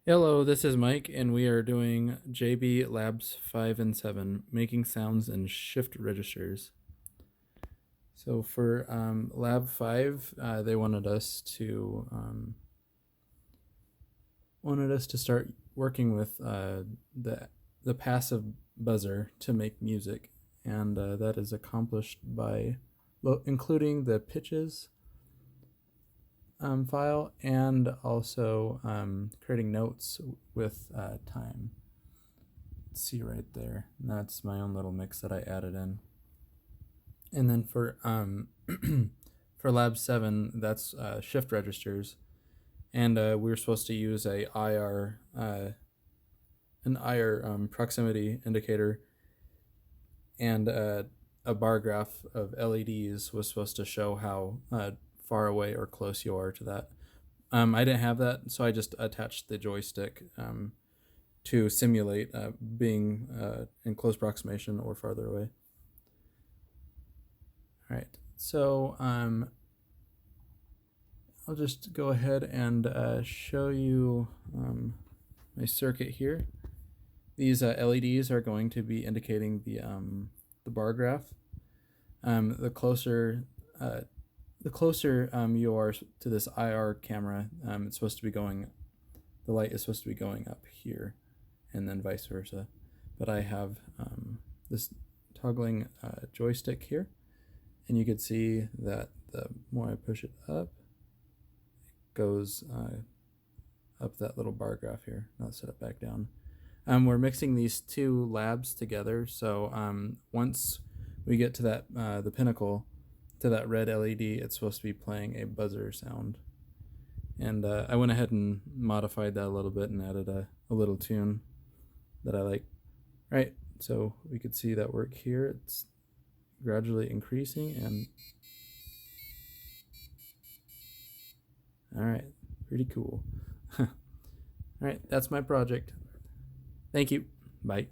Hello, this is Mike, and we are doing JB Labs 5 and 7, making sounds in shift registers. So for Lab 5, they wanted us to start working with the passive buzzer to make music, and that is accomplished by including the pitches file and also creating notes with time. See right there. That's my own little mix that I added in. And then for for Lab 7, that's shift registers, and we were supposed to use an IR proximity indicator, and a bar graph of LEDs was supposed to show how far away or close you are to that. I didn't have that, so I just attached the joystick to simulate being in close approximation or farther away. All right, so I'll just go ahead and show you my circuit here. These LEDs are going to be indicating the bar graph. The closer you are to this IR camera, it's supposed to be going. The light is supposed to be going up here, and then vice versa. But I have this toggling joystick here, and you can see that the more I push it up, it goes up that little bar graph here. Now set it back down. We're mixing these two labs together, so once we get to that the pinnacle, to that red LED, it's supposed to be playing a buzzer sound. And I went ahead and modified that a little bit and added a little tune that I like. Right, so we could see that work here. It's gradually increasing, and all right, pretty cool. All right, that's my project. Thank you. Bye.